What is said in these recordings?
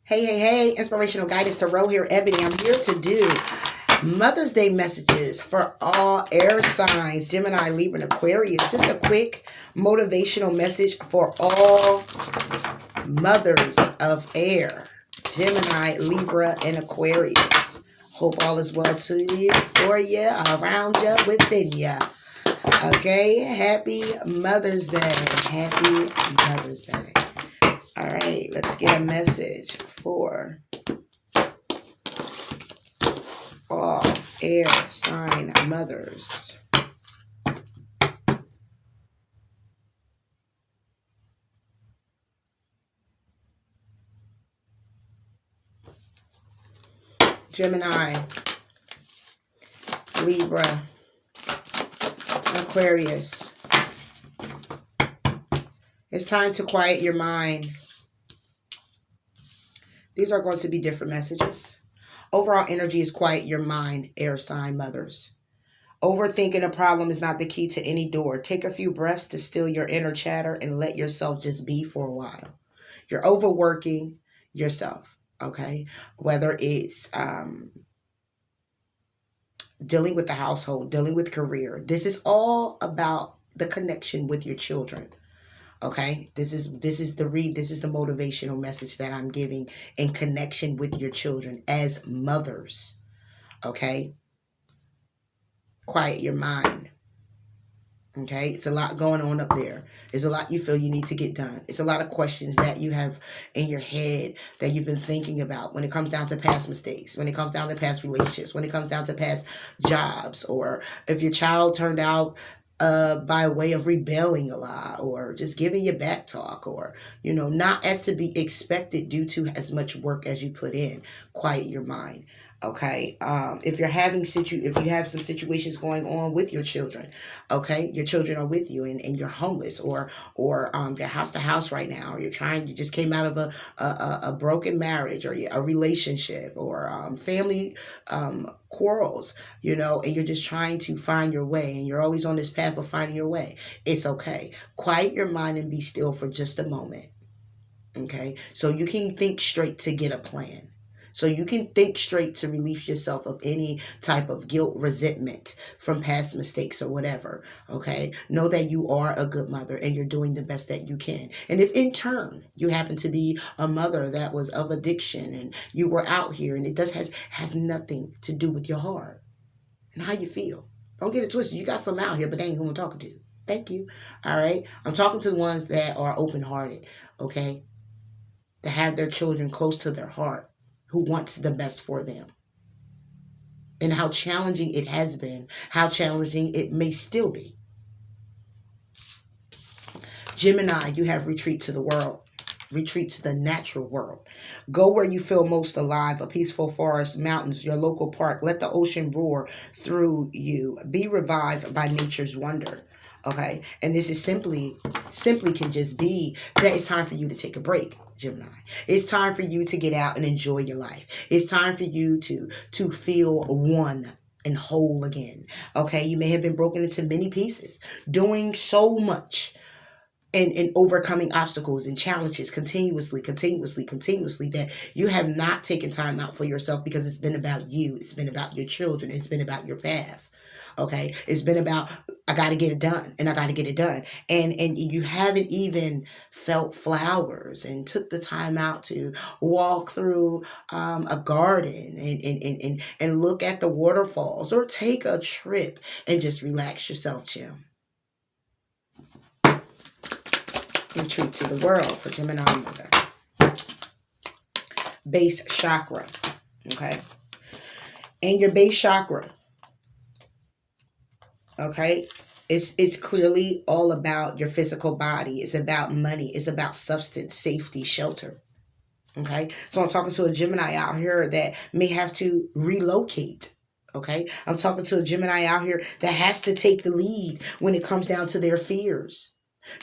Hey, hey, hey, inspirational guidance tarot here, Ebony. I'm here to do Mother's Day messages for all air signs, Gemini, Libra, and Aquarius. Just a quick motivational message for all mothers of air, Gemini, Libra, and Aquarius. Hope all is well to you, for you, around you, within you. Okay, happy Mother's Day. Happy Mother's Day. All right, let's get a message for all air sign mothers. Gemini, Libra, Aquarius. It's time to quiet your mind. These are going to be different messages. Overall energy is quiet your mind, air sign mothers. Overthinking a problem is not the key to any door. Take a few breaths to still your inner chatter and let yourself just be for a while. You're overworking yourself, okay? Whether it's dealing with the household, dealing with career. This is all about the connection with your children. Okay, this is the motivational message that I'm giving in connection with your children as mothers. Okay, quiet your mind. Okay, it's a lot going on up there. It's a lot you feel you need to get done. It's a lot of questions that you have in your head that you've been thinking about when it comes down to past mistakes, when it comes down to past relationships, when it comes down to past jobs, or if your child turned out by way of rebelling a lot, or just giving you back talk, or not as to be expected due to as much work as you put in. Quiet your mind. Okay, if you're having if you have some situations going on with your children, okay, your children are with you and you're homeless, or you're house to house right now, or you just came out of a broken marriage, or a relationship, or family quarrels, and you're just trying to find your way, and you're always on this path of finding your way. It's okay. Quiet your mind and be still for just a moment. Okay, so you can think straight to get a plan. So you can think straight to relieve yourself of any type of guilt, resentment from past mistakes or whatever. Okay. Know that you are a good mother and you're doing the best that you can. And if in turn you happen to be a mother that was of addiction and you were out here, and it has nothing to do with your heart and how you feel. Don't get it twisted. You got some out here, but they ain't who I'm talking to. Thank you. All right. I'm talking to the ones that are open-hearted. Okay. To have their children close to their heart, who wants the best for them. And how challenging it has been, how challenging it may still be. Gemini, you have retreat to the world. Retreat to the natural world. Go where you feel most alive, a peaceful forest, mountains, your local park. Let the ocean roar through you. Be revived by nature's wonder. Okay, and this is simply can just be that it's time for you to take a break, Gemini. It's time for you to get out and enjoy your life. It's time for you to feel one and whole again. Okay, you may have been broken into many pieces, doing so much and overcoming obstacles and challenges continuously that you have not taken time out for yourself, because it's been about you. It's been about your children. It's been about your path. Okay, it's been about, I got to get it done, and I got to get it done. And you haven't even felt flowers and took the time out to walk through a garden and look at the waterfalls, or take a trip and just relax yourself, Jim. Retreat to the world for Gemini mother. Base chakra. Okay. And your base chakra, okay, it's clearly all about your physical body. It's about money. It's about substance, safety, shelter. Okay, so I'm talking to a Gemini out here that may have to relocate. Okay, I'm talking to a Gemini out here that has to take the lead when it comes down to their fears,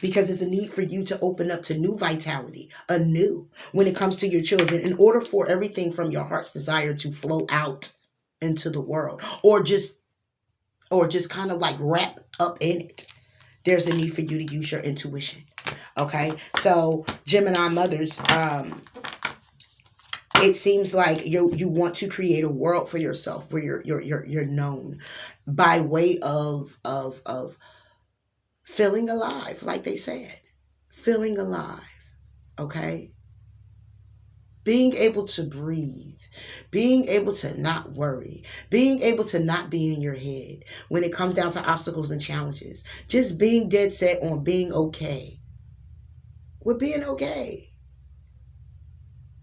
because it's a need for you to open up to new vitality, anew, when it comes to your children, in order for everything from your heart's desire to flow out into the world, or just kind of like wrap up in it. There's a need for you to use your intuition. Okay, so Gemini mothers, It seems like you want to create a world for yourself where you're known by way of feeling alive, like they said, feeling alive. Okay, being able to breathe, being able to not worry, being able to not be in your head when it comes down to obstacles and challenges, just being dead set on being okay. We're being okay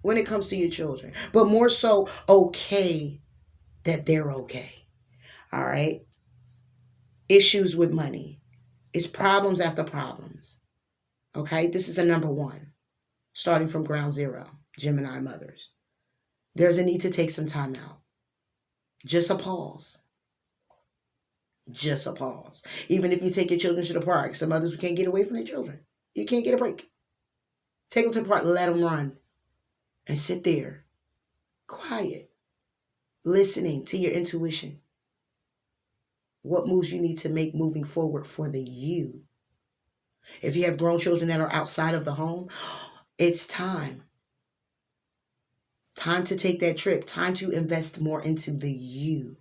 when it comes to your children, but more so okay that they're okay. All right. Issues with money. It's problems after problems. Okay. This is a number one, starting from ground zero. Gemini mothers. There's a need to take some time out. Just a pause. Just a pause. Even if you take your children to the park, some mothers who can't get away from their children. You can't get a break. Take them to the park, let them run, and sit there, quiet, listening to your intuition. What moves you need to make moving forward for the you. If you have grown children that are outside of the home, it's time. Time to take that trip. Time to invest more into the you.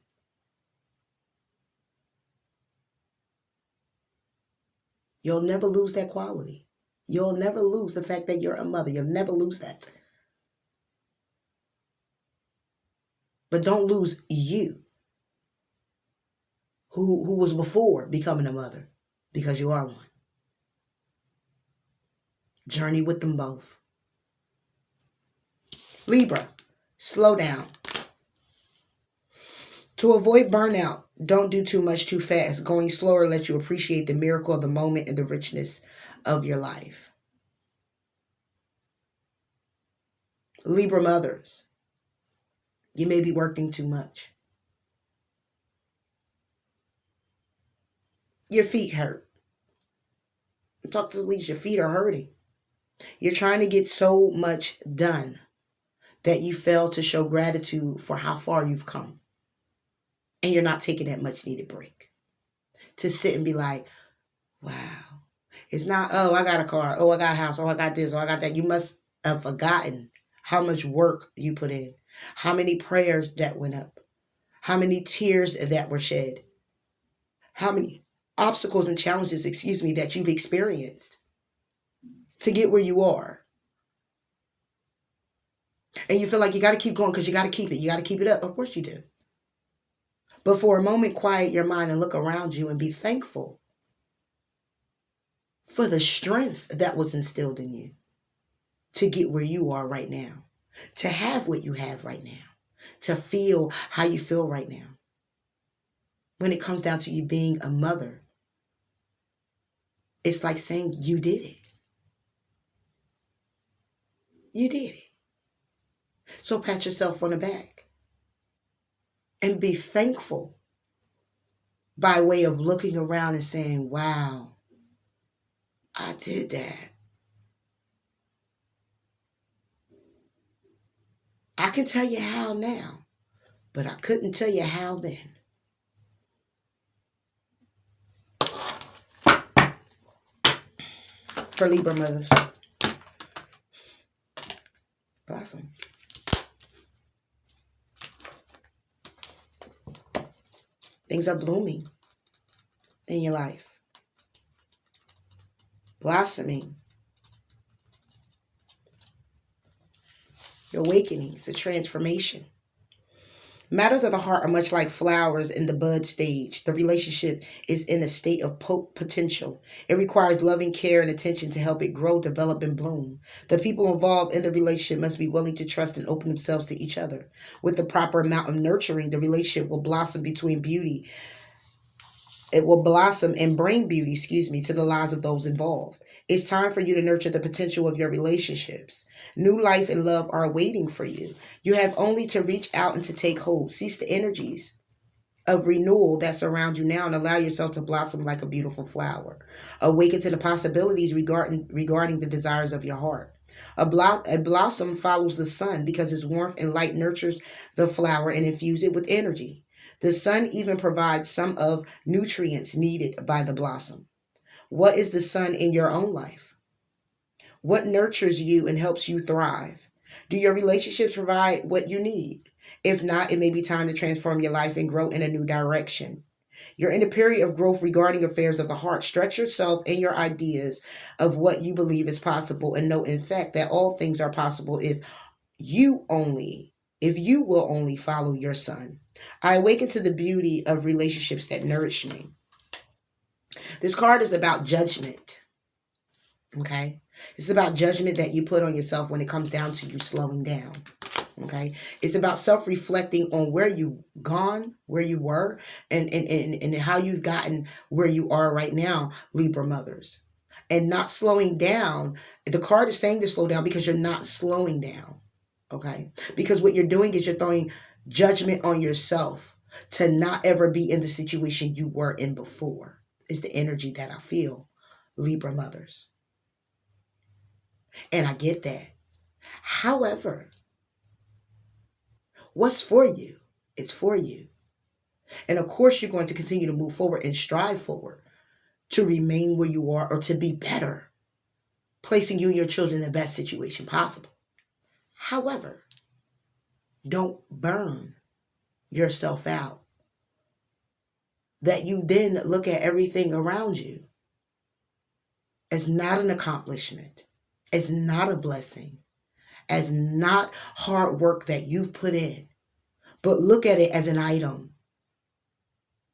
You'll never lose that quality. You'll never lose the fact that you're a mother. You'll never lose that. But don't lose you, who was before becoming a mother, because you are one. Journey with them both. Libra, slow down. To avoid burnout, don't do too much too fast. Going slower lets you appreciate the miracle of the moment and the richness of your life. Libra mothers, you may be working too much. Your feet hurt. Talk to the least, your feet are hurting. You're trying to get so much done that you fail to show gratitude for how far you've come. And you're not taking that much needed break to sit and be like, wow. It's not, oh, I got a car. Oh, I got a house. Oh, I got this. Oh, I got that. You must have forgotten how much work you put in, how many prayers that went up, how many tears that were shed, how many obstacles and challenges, that you've experienced to get where you are. And you feel like you got to keep going because you got to keep it. You got to keep it up. Of course you do. But for a moment, quiet your mind and look around you and be thankful for the strength that was instilled in you to get where you are right now, to have what you have right now, to feel how you feel right now. When it comes down to you being a mother, it's like saying you did it. You did it. So pat yourself on the back and be thankful by way of looking around and saying, wow, I did that. I can tell you how now, but I couldn't tell you how then. For Libra mothers, blossom. Things are blooming in your life. Blossoming. Your awakening. It's a transformation. Matters of the heart are much like flowers in the bud stage. The relationship is in a state of potential. It requires loving care and attention to help it grow, develop, and bloom. The people involved in the relationship must be willing to trust and open themselves to each other. With the proper amount of nurturing, the relationship will blossom between beauty. It will blossom and bring beauty, to the lives of those involved. It's time for you to nurture the potential of your relationships. New life and love are waiting for you. You have only to reach out and to take hold. Cease the energies of renewal that surround you now and allow yourself to blossom like a beautiful flower. Awaken to the possibilities regarding the desires of your heart. A blossom follows the sun because its warmth and light nurtures the flower and infuses it with energy. The sun even provides some of nutrients needed by the blossom. What is the sun in your own life? What nurtures you and helps you thrive? Do your relationships provide what you need? If not, it may be time to transform your life and grow in a new direction. You're in a period of growth regarding affairs of the heart. Stretch yourself and your ideas of what you believe is possible, and know, in fact, that all things are possible if you will only follow your son. I awaken to the beauty of relationships that nourish me. This card is about judgment. Okay? It's about judgment that you put on yourself when it comes down to you slowing down. Okay? It's about self-reflecting on where you've gone, where you were, and how you've gotten where you are right now, Libra mothers. And not slowing down. The card is saying to slow down because you're not slowing down. Okay? Because what you're doing is you're throwing judgment on yourself to not ever be in the situation you were in before. Is the energy that I feel, Libra mothers. And I get that. However, what's for you is for you. And of course, you're going to continue to move forward and strive forward to remain where you are or to be better, placing you and your children in the best situation possible. However, don't burn yourself out. That you then look at everything around you as not an accomplishment, as not a blessing, as not hard work that you've put in, but look at it as an item,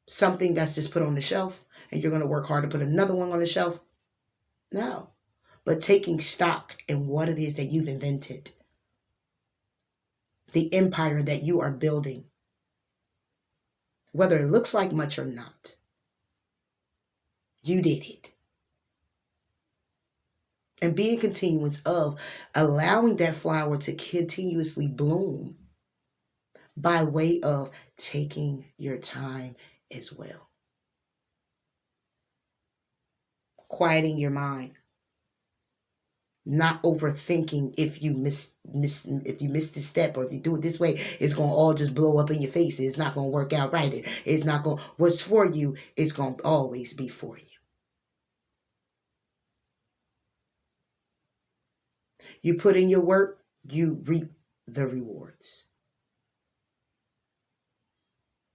something that's just put on the shelf, and you're going to work hard to put another one on the shelf. No, but taking stock in what it is that you've invented, the empire that you are building, whether it looks like much or not. You did it. And be in continuance of allowing that flower to continuously bloom by way of taking your time as well. Quieting your mind. Not overthinking if you miss the step, or if you do it this way, it's going to all just blow up in your face. It's not going to work out right. It's not going, what's for you is going to always be for you. You put in your work, you reap the rewards,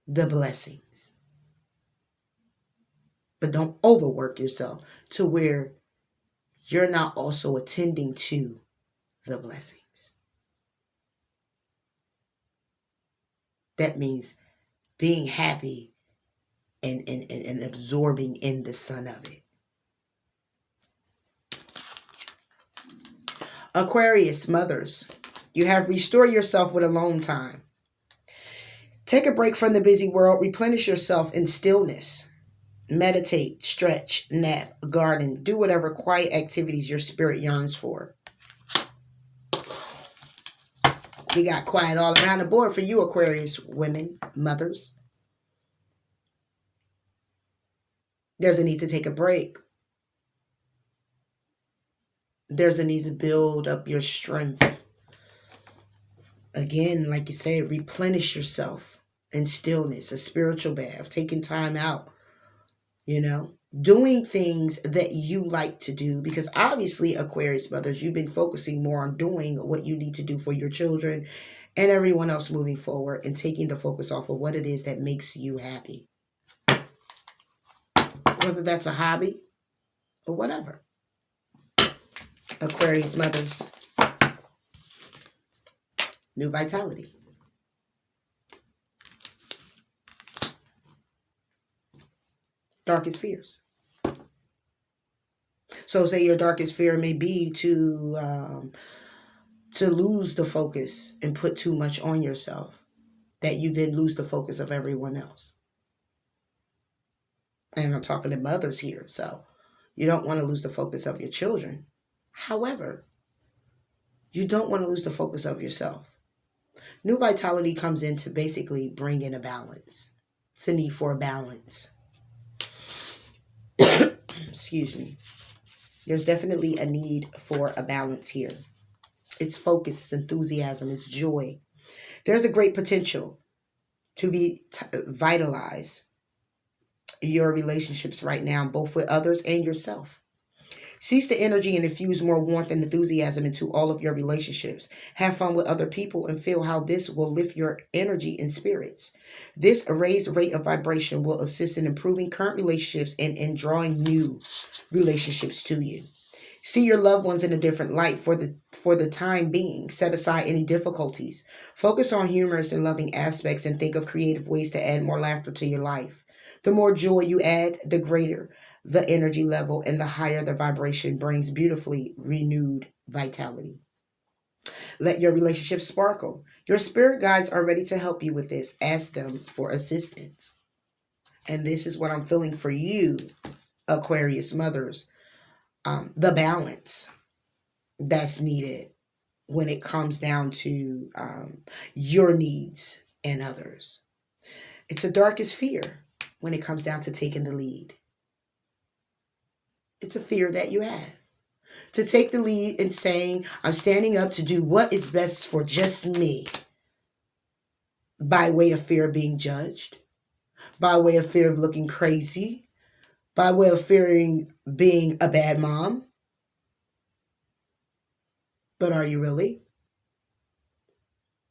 the blessings. But don't overwork yourself to where you're not also attending to the blessings. That means being happy and absorbing in the sun of it. Aquarius mothers, you have restored yourself with alone time. Take a break from the busy world. Replenish yourself in stillness. Meditate, stretch, nap, garden. Do whatever quiet activities your spirit yearns for. We got quiet all around the board for you, Aquarius women, mothers. There's a need to take a break. There's a need to build up your strength. Again, like you said, replenish yourself in stillness, a spiritual bath, taking time out, doing things that you like to do. Because obviously, Aquarius mothers, you've been focusing more on doing what you need to do for your children and everyone else moving forward, and taking the focus off of what it is that makes you happy. Whether that's a hobby or whatever. Aquarius mothers, new vitality. Darkest fears. So say your darkest fear may be to lose the focus and put too much on yourself, that you then lose the focus of everyone else. And I'm talking to mothers here, so you don't want to lose the focus of your children. However, you don't want to lose the focus of yourself. New vitality comes in to basically bring in a balance. It's a need for a balance. Excuse me. There's definitely a need for a balance here. It's focus, it's enthusiasm, it's joy. There's a great potential to vitalize your relationships right now, both with others and yourself. Seize the energy and infuse more warmth and enthusiasm into all of your relationships. Have fun with other people and feel how this will lift your energy and spirits. This raised rate of vibration will assist in improving current relationships and in drawing new relationships to you. See your loved ones in a different light for the time being. Set aside any difficulties. Focus on humorous and loving aspects and think of creative ways to add more laughter to your life. The more joy you add, the greater the energy level and the higher the vibration brings beautifully renewed vitality. Let your relationship sparkle. Your spirit guides are ready to help you with this. Ask them for assistance. And this is what I'm feeling for you, Aquarius mothers. The balance that's needed when it comes down to your needs and others. It's the darkest fear when it comes down to taking the lead. It's a fear that you have. To take the lead in saying, I'm standing up to do what is best for just me, by way of fear of being judged, by way of fear of looking crazy, by way of fearing being a bad mom. But are you really?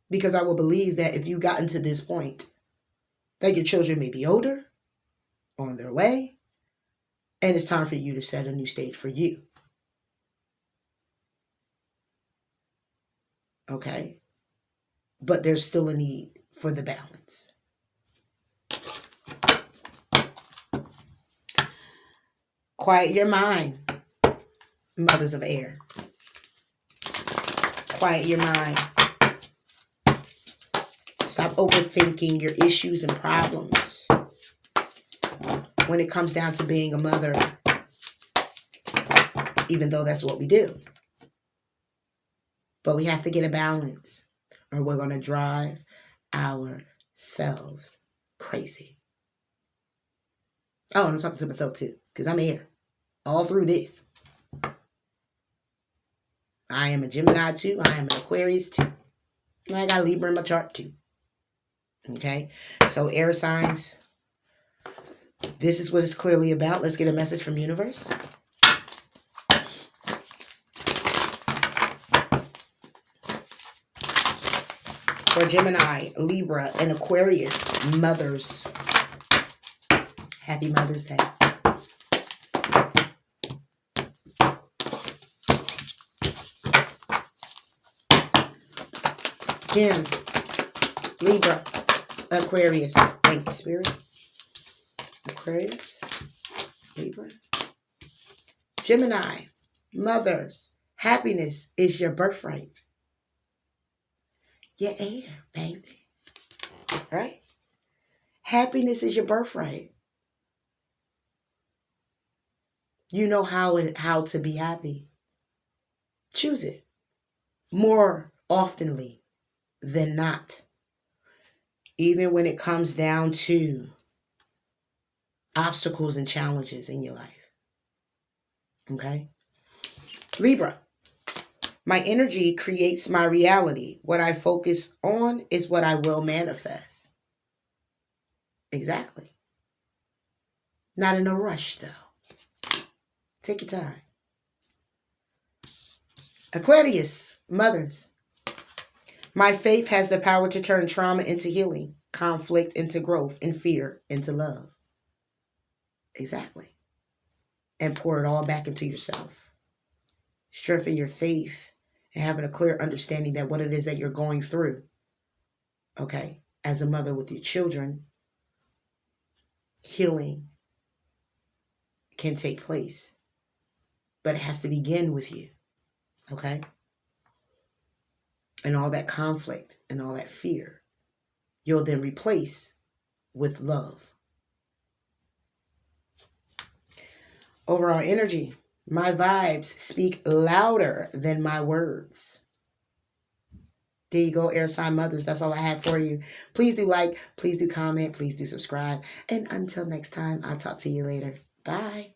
Because I will believe that if you gotten to this point, that your children may be older, on their way, and it's time for you to set a new stage for you. Okay? But there's still a need for the balance. Quiet your mind, mothers of air. Quiet your mind. Stop overthinking your issues and problems when it comes down to being a mother, even though that's what we do. But we have to get a balance or we're going to drive ourselves crazy. Oh, and I'm talking to myself too, because I'm here all through this. I am a Gemini too. I am an Aquarius too. And I got Libra in my chart too. Okay, so air signs, this is what it's clearly about. Let's get a message from universe. For Gemini, Libra, and Aquarius mothers, happy Mother's Day. Gem, Libra, Aquarius. Thank you, Spirit. Aquarius, Libra. Gemini, mothers, happiness is your birthright. Your air, baby. Right? Happiness is your birthright. You know how to be happy. Choose it. More oftenly than not. Even when it comes down to obstacles and challenges in your life. Okay? Libra. My energy creates my reality. What I focus on is what I will manifest. Exactly. Not in a rush, though. Take your time. Aquarius, mothers. My faith has the power to turn trauma into healing, conflict into growth, and fear into love. Exactly. And pour it all back into yourself. Strengthen your faith and having a clear understanding that what it is that you're going through. Okay? As a mother with your children, healing can take place. But it has to begin with you. Okay? And all that conflict and all that fear, you'll then replace with love. Overall energy, my vibes speak louder than my words. There you go, air sign mothers. That's all I have for you. Please do like, please do comment, please do subscribe. And until next time, I'll talk to you later. Bye.